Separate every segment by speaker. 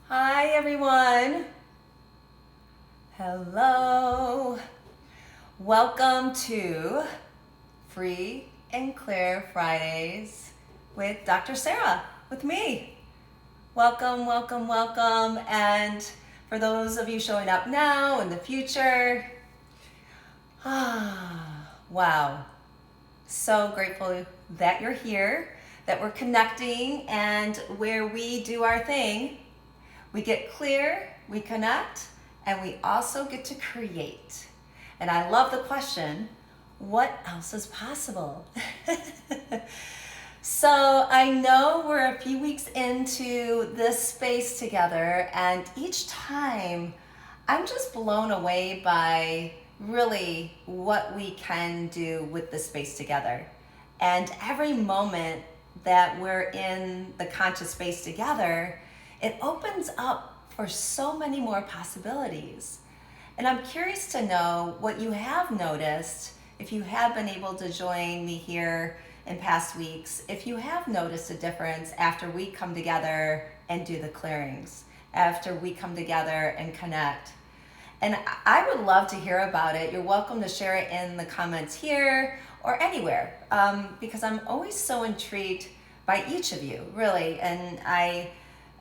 Speaker 1: Hi everyone. Hello. Welcome to Free and Clear Fridays with Dr. Sarah, with me. Welcome, welcome, welcome. And for those of you showing up now in the future, wow. So grateful that you're here, that we're connecting, and where we do our thing. We get clear, we connect, and we also get to create. And I love the question, what else is possible? So I know we're a few weeks into this space together, and each time I'm just blown away by really what we can do with this space together. And every moment that we're in the conscious space together, it opens up for so many more possibilities. And I'm curious to know what you have noticed, if you have been able to join me here in past weeks, if you have noticed a difference after we come together and do the clearings, after we come together and connect. And I would love to hear about it. You're welcome to share it in the comments here or anywhere, because I'm always so intrigued by each of you, really. And I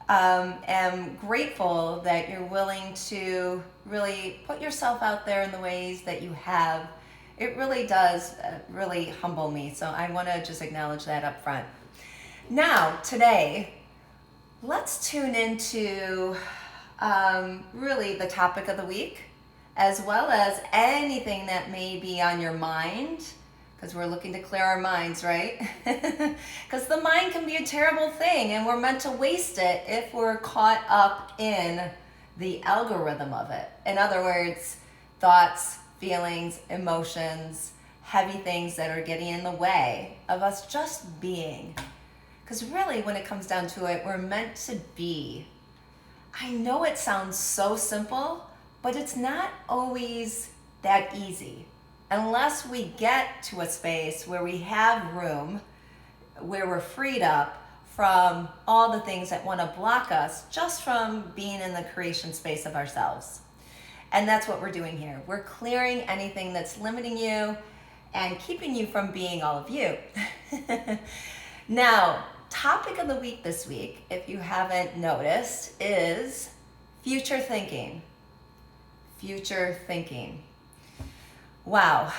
Speaker 1: am grateful that you're willing to really put yourself out there in the ways that you have. It really does really humble me. So I want to just acknowledge that up front. Now, today, let's tune into really the topic of the week, as well as anything that may be on your mind, because we're looking to clear our minds, right? Because the mind can be a terrible thing, and we're meant to waste it if we're caught up in the algorithm of it. In other words, thoughts, feelings, emotions, heavy things that are getting in the way of us just being. Because really, when it comes down to it, we're meant to be. I know it sounds so simple, but it's not always that easy. Unless we get to a space where we have room, where we're freed up from all the things that want to block us just from being in the creation space of ourselves. And that's what we're doing here. We're clearing anything that's limiting you and keeping you from being all of you. Now, topic of the week this week, if you haven't noticed, is future thinking. Future thinking. Wow,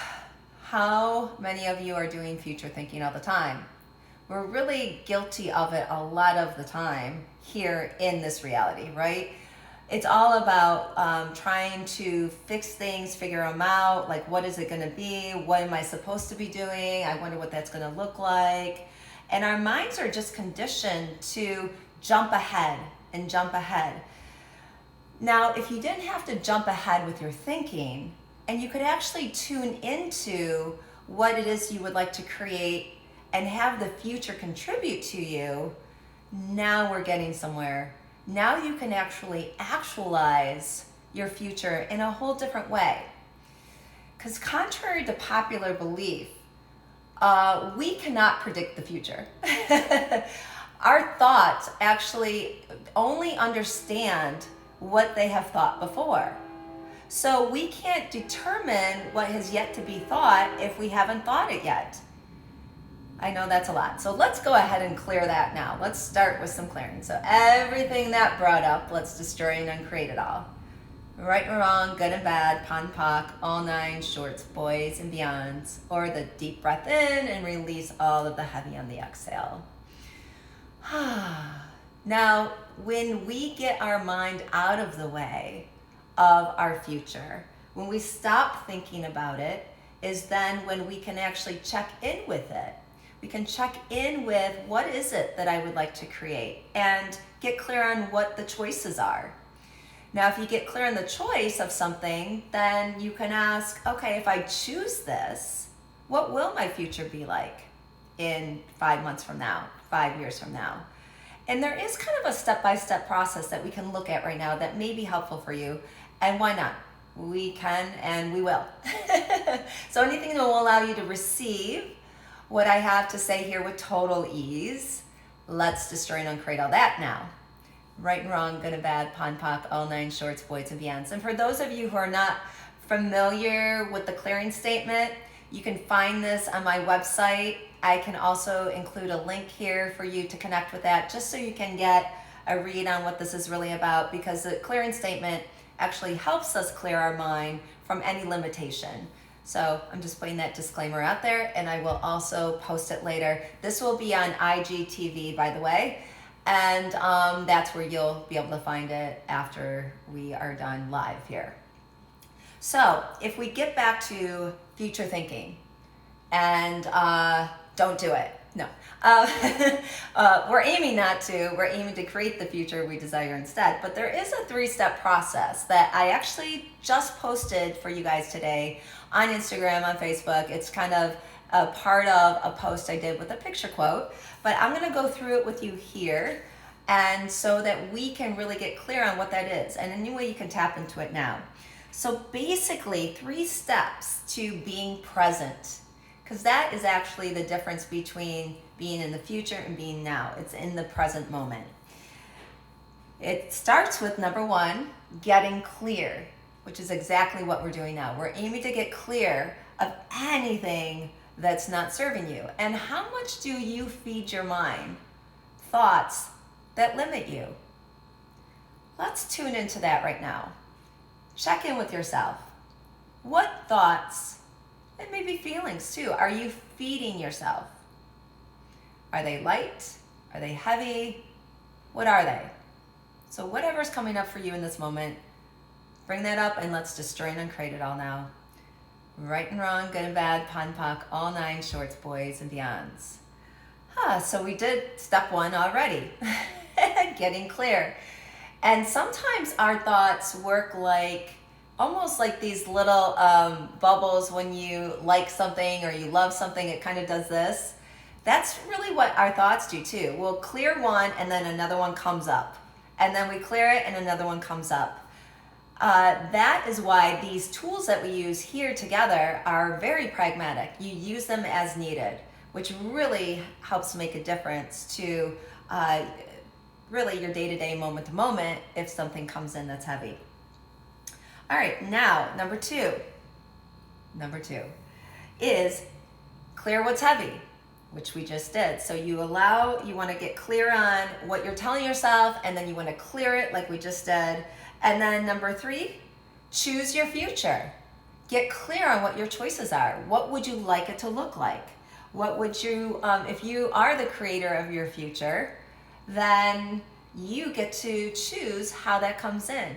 Speaker 1: how many of you are doing future thinking all the time? We're really guilty of it a lot of the time here in this reality, right? It's all about trying to fix things, figure them out, like what is it gonna be? What am I supposed to be doing? I wonder what that's gonna look like. And our minds are just conditioned to jump ahead and jump ahead. Now, if you didn't have to jump ahead with your thinking, and you could actually tune into what it is you would like to create and have the future contribute to you, now we're getting somewhere. Now you can actually actualize your future in a whole different way. Because contrary to popular belief, we cannot predict the future. Our thoughts actually only understand what they have thought before. So we can't determine what has yet to be thought if we haven't thought it yet. I know that's a lot. So let's go ahead and clear that now. Let's start with some clearing. So everything that brought up, let's destroy and uncreate it all. Right and wrong, good and bad, pon poc, all nine shorts, boys and beyonds. Or the deep breath in and release all of the heavy on the exhale. Now, when we get our mind out of the way of our future, when we stop thinking about it, is then when we can actually check in with it. We can check in with what is it that I would like to create and get clear on what the choices are. Now, if you get clear on the choice of something, then you can ask, okay, if I choose this, what will my future be like in 5 months from now, 5 years from now? And there is kind of a step-by-step process that we can look at right now that may be helpful for you. And why not? We can and we will. So anything that will allow you to receive what I have to say here with total ease, let's destroy and uncreate all that now. Right and wrong, good and bad, pon poc, all nine shorts, boys and beyonds. And for those of you who are not familiar with the clearing statement, you can find this on my website. I can also include a link here for you to connect with that, just so you can get a read on what this is really about, because the clearing statement actually helps us clear our mind from any limitation. So I'm just putting that disclaimer out there, and I will also post it later. This will be on IGTV, by the way, and that's where you'll be able to find it after we are done live here. So if we get back to future thinking, and don't do it. No. We're aiming not to. We're aiming to create the future we desire instead. But there is a 3-step process that I actually just posted for you guys today on Instagram, on Facebook. It's kind of a part of a post I did with a picture quote. But I'm going to go through it with you here, and so that we can really get clear on what that is. And any way you can tap into it now. So basically, 3 steps to being present, because that is actually the difference between being in the future and being now. It's in the present moment. It starts with number 1, getting clear, which is exactly what we're doing now. We're aiming to get clear of anything that's not serving you. And how much do you feed your mind thoughts that limit you? Let's tune into that right now. Check in with yourself. What thoughts, and maybe feelings too, are you feeding yourself? Are they light? Are they heavy? What are they? So whatever's coming up for you in this moment, bring that up and let's destroy and uncreate it all now. Right and wrong, good and bad, pon poc, all nine shorts, boys and beyonds. So we did step 1 already, getting clear. And sometimes our thoughts work like, almost like these little bubbles when you like something or you love something, it kind of does this. That's really what our thoughts do too. We'll clear one and then another one comes up. And then we clear it and another one comes up. That is why these tools that we use here together are very pragmatic. You use them as needed, which really helps make a difference to really your day-to-day, moment-to-moment if something comes in that's heavy. All right, now number two is clear what's heavy, which we just did. So you want to get clear on what you're telling yourself, and then you want to clear it like we just did. And then number 3, choose your future. Get clear on what your choices are. What would you like it to look like? What would you, if you are the creator of your future, then you get to choose how that comes in.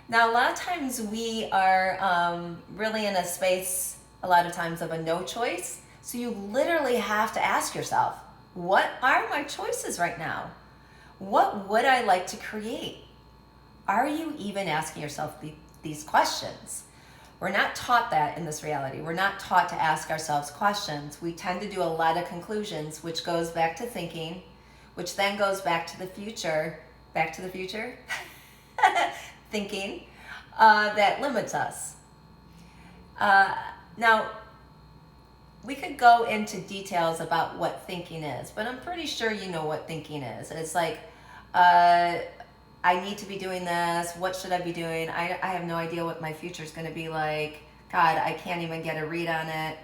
Speaker 1: Now, a lot of times we are really in a space, a lot of times, of a no choice. So you literally have to ask yourself, what are my choices right now? What would I like to create? Are you even asking yourself these questions? We're not taught that in this reality. We're not taught to ask ourselves questions. We tend to do a lot of conclusions, which goes back to thinking, which then goes back to the future, thinking, that limits us. Now, we could go into details about what thinking is, but I'm pretty sure you know what thinking is. It's like, I need to be doing this. What should I be doing? I have no idea what my future is going to be like. God, I can't even get a read on it.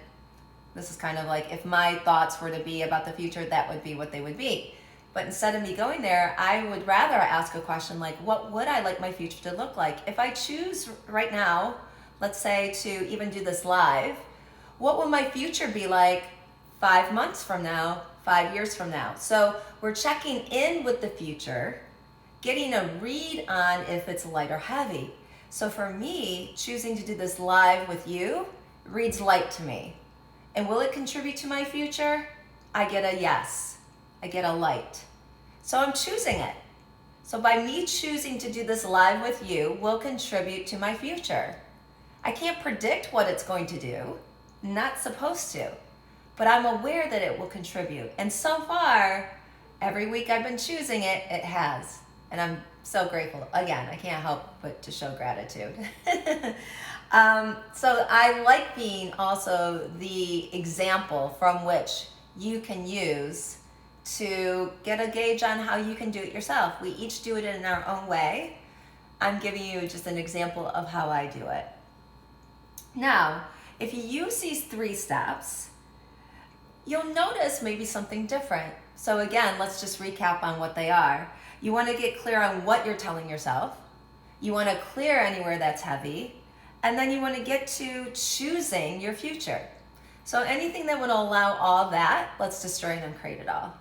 Speaker 1: This is kind of like, if my thoughts were to be about the future, that would be what they would be. But instead of me going there, I would rather ask a question like, what would I like my future to look like? If I choose right now, let's say, to even do this live, what will my future be like 5 months from now, 5 years from now? So we're checking in with the future, getting a read on if it's light or heavy. So for me, choosing to do this live with you reads light to me. And will it contribute to my future? I get a yes. I get a light. So I'm choosing it. So by me choosing to do this live with you will contribute to my future. I can't predict what it's going to do. Not supposed to. But I'm aware that it will contribute. And so far, every week I've been choosing it, it has. And I'm so grateful. Again, I can't help but to show gratitude. So I like being also the example from which you can use to get a gauge on how you can do it yourself. We each do it in our own way. I'm giving you just an example of how I do it. Now, if you use these 3 steps, you'll notice maybe something different. So again, let's just recap on what they are. You want to get clear on what you're telling yourself. You want to clear anywhere that's heavy. And then you want to get to choosing your future. So anything that would allow all that, let's destroy and uncreate it all.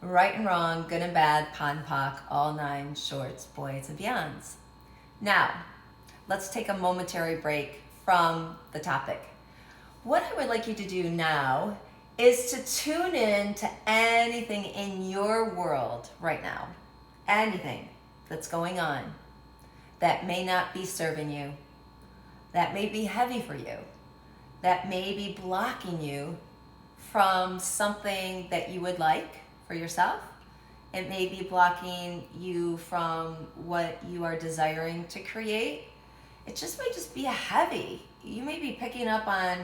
Speaker 1: Right and wrong, good and bad, pon poc, all 9 shorts, boys and beyonds. Now, let's take a momentary break from the topic. What I would like you to do now is to tune in to anything in your world right now. Anything that's going on that may not be serving you, that may be heavy for you, that may be blocking you from something that you would like for yourself. It may be blocking you from what you are desiring to create. It just might just be a heavy. You may be picking up on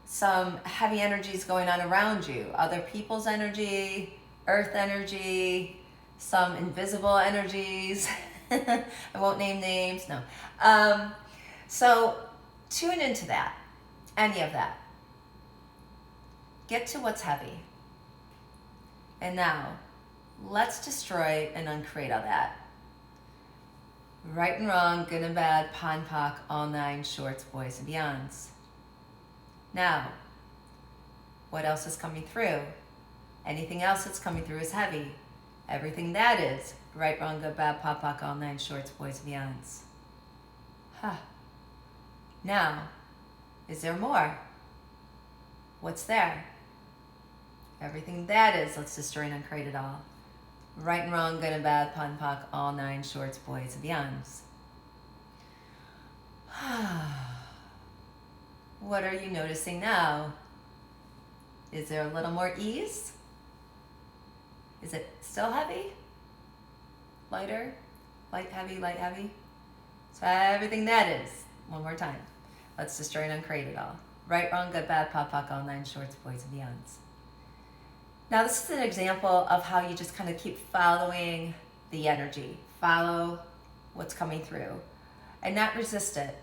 Speaker 1: some heavy energies going on around you. Other people's energy, earth energy, some invisible energies. I won't name names, no. So tune into that, any of that. Get to what's heavy. And now, let's destroy and uncreate all that. Right and wrong, good and bad, pon poc, all 9 shorts, boys and beyonds. Now, what else is coming through? Anything else that's coming through is heavy. Everything that is, right, wrong, good, bad, pon poc, all 9 shorts, boys and beyonds. Now, is there more? What's there? Everything that is, let's destroy and uncreate it all. Right and wrong, good and bad, pon poc, all 9 shorts, boys and beyonds. What are you noticing now? Is there a little more ease? Is it still heavy? Lighter? Light, heavy, light, heavy? So everything that is, one more time. Let's destroy and uncreate it all. Right, wrong, good, bad, pon poc, all 9 shorts, boys and beyonds. Now this is an example of how you just kind of keep following the energy. Follow what's coming through and not resist it.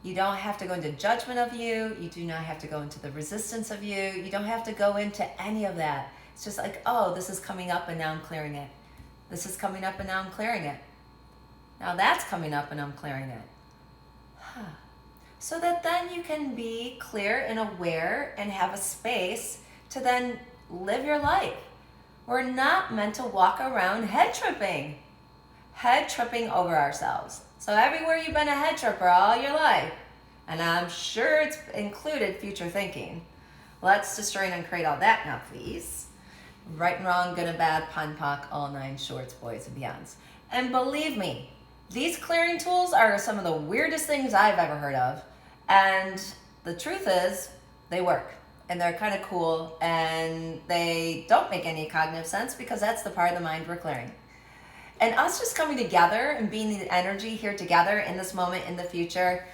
Speaker 1: You don't have to go into judgment of you. You do not have to go into the resistance of you. You don't have to go into any of that. It's just like, oh, this is coming up and now I'm clearing it. This is coming up and now I'm clearing it. Now that's coming up and I'm clearing it. So that then you can be clear and aware and have a space to then live your life. We're not meant to walk around head tripping over ourselves. So everywhere you've been a head tripper all your life, and I'm sure it's included future thinking. Let's destroy and uncreate all that now, please. Right and wrong, good and bad, pon poc, all 9 shorts, boys and beyonds. And believe me, these clearing tools are some of the weirdest things I've ever heard of. And the truth is, they work. And they're kind of cool, and they don't make any cognitive sense because that's the part of the mind we're clearing. And us just coming together and being the energy here together in this moment in the future,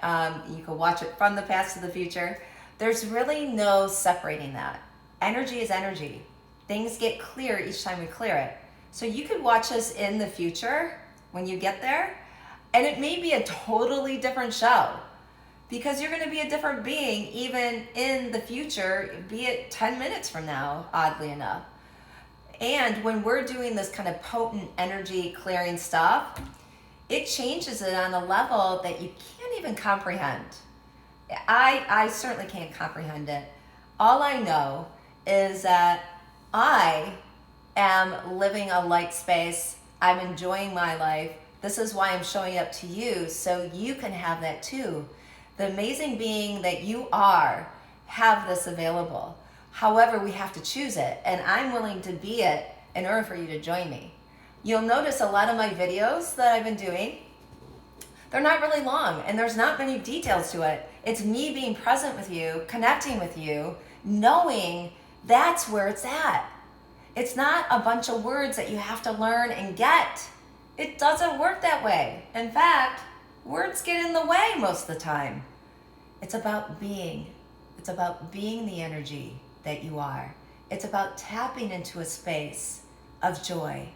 Speaker 1: you can watch it from the past to the future. There's really no separating that. Energy is energy. Things get clear each time we clear it. So you could watch us in the future when you get there, and it may be a totally different show. Because you're going to be a different being even in the future, be it 10 minutes from now, oddly enough. And when we're doing this kind of potent energy clearing stuff, it changes it on a level that you can't even comprehend. I certainly can't comprehend it. All I know is that I am living a light space. I'm enjoying my life. This is why I'm showing up to you, so you can have that too. The amazing being that you are, have this available. However, we have to choose it, and I'm willing to be it in order for you to join me. You'll notice a lot of my videos that I've been doing, they're not really long, and there's not many details to it. It's me being present with you, connecting with you, knowing that's where it's at. It's not a bunch of words that you have to learn and get. It doesn't work that way. In fact, words get in the way most of the time. It's about being. It's about being the energy that you are. It's about tapping into a space of joy.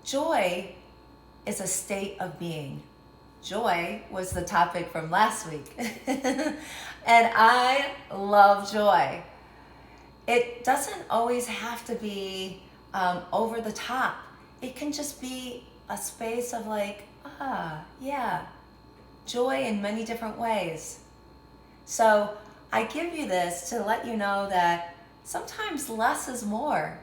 Speaker 1: Joy is a state of being. Joy was the topic from last week. And I love joy. It doesn't always have to be over the top. It can just be a space of like, yeah, joy in many different ways. So I give you this to let you know that sometimes less is more.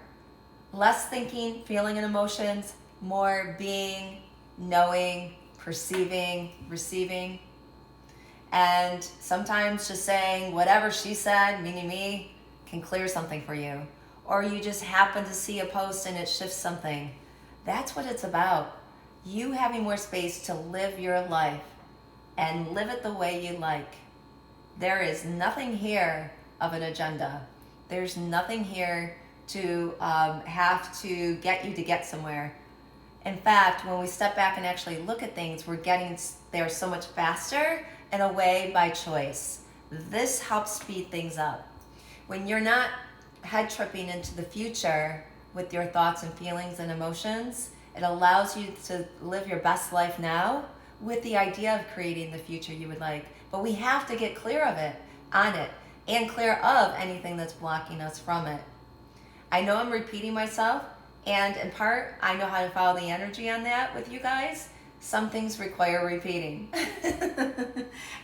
Speaker 1: Less thinking, feeling, and emotions, more being, knowing, perceiving, receiving. And sometimes just saying whatever she said, meaning me, can clear something for you. Or you just happen to see a post and it shifts something. That's what it's about. You having more space to live your life and live it the way you like. There is nothing here of an agenda. There's nothing here to have to get you to get somewhere. In fact, when we step back and actually look at things, we're getting there so much faster in a way by choice. This helps speed things up. When you're not head tripping into the future with your thoughts and feelings and emotions, it allows you to live your best life now with the idea of creating the future you would like. But we have to get clear of it, on it, and clear of anything that's blocking us from it. I know I'm repeating myself, and in part, I know how to follow the energy on that with you guys. Some things require repeating.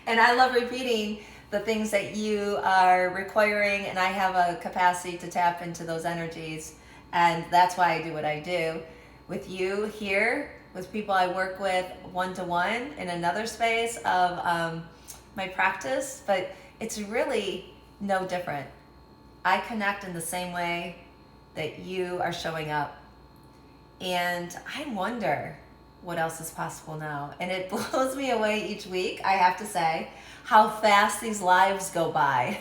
Speaker 1: And I love repeating the things that you are requiring, and I have a capacity to tap into those energies, and that's why I do what I do. With you here, with people I work with one-to-one in another space of my practice, but it's really no different. I connect in the same way that you are showing up. And I wonder what else is possible now. And it blows me away each week, I have to say, how fast these lives go by.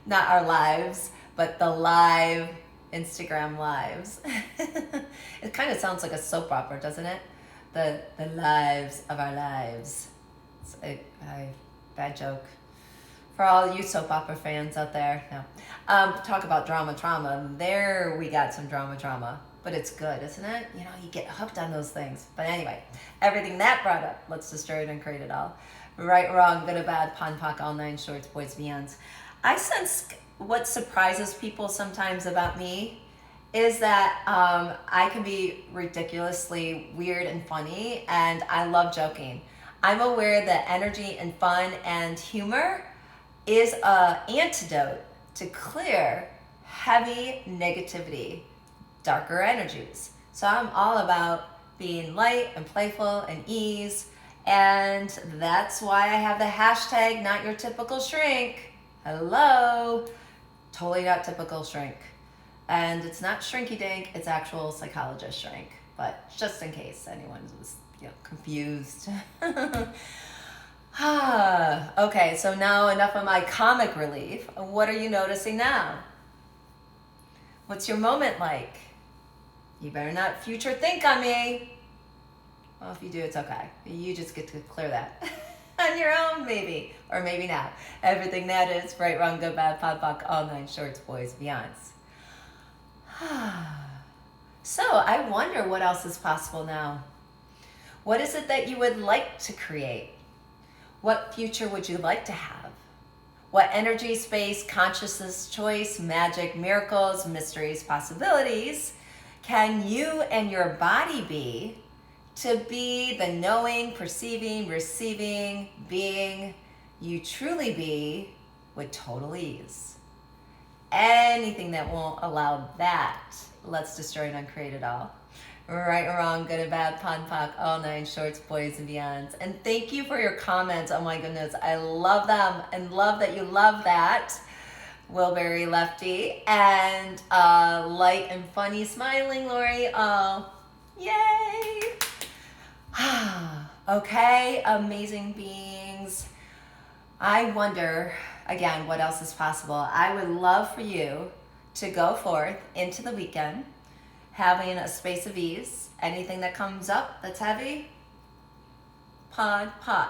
Speaker 1: Not our lives, but the live Instagram lives. It kind of sounds like a soap opera, doesn't it? The lives of our lives. It's a bad joke. For all you soap opera fans out there, no. Talk about trauma. There we got some drama. But it's good, isn't it? You know, you get hooked on those things. But anyway, everything that brought up, let's destroy it and create it all. Right, wrong, good or bad, pon, poc, all nine shorts, boys, beyonds. I sense what surprises people sometimes about me is that I can be ridiculously weird and funny, and I love joking. I'm aware that energy and fun and humor is an antidote to clear, heavy negativity, darker energies. So I'm all about being light and playful and ease, and that's why I have the hashtag not your typical shrink. Hello, totally not typical shrink. And it's not shrinky dink, it's actual psychologist shrink, but just in case anyone was confused. Okay, so now enough of my comic relief. What are you noticing now? What's your moment like? You better not future think on me. Well, if you do, it's okay. You just get to clear that on your own, maybe, or maybe not. Everything that is, right, wrong, good, bad, pop, poc, all nine shorts, boys, beyonds. So I wonder what else is possible now. What is it that you would like to create? What future would you like to have? What energy, space, consciousness, choice, magic, miracles, mysteries, possibilities can you and your body be to be the knowing, perceiving, receiving being you truly be with total ease? Anything that won't allow that, let's destroy and uncreate it all. Right or wrong, good and bad, pon, poc, all nine shorts, boys and beyonds. And thank you for your comments. Oh my goodness, I love them and love that you love that. Wilberry Lefty and light and funny smiling Lori. Oh, yay! Okay, amazing beings. I wonder, again, what else is possible. I would love for you to go forth into the weekend, having a space of ease. Anything that comes up that's heavy, pod, poc.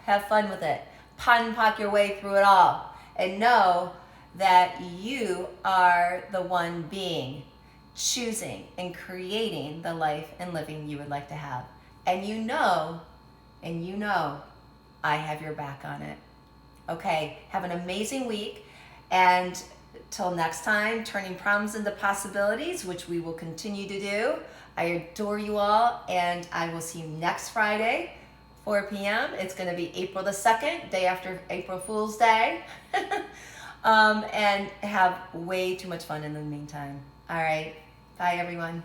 Speaker 1: Have fun with it. Pod and poc your way through it all. And know that you are the one being, choosing and creating the life and living you would like to have. And you know, I have your back on it. Okay, have an amazing week. And till next time, turning problems into possibilities, which we will continue to do. I adore you all, and I will see you next Friday, 4 p.m. It's going to be April the 2nd, day after April Fool's Day. And have way too much fun in the meantime. All right, bye everyone.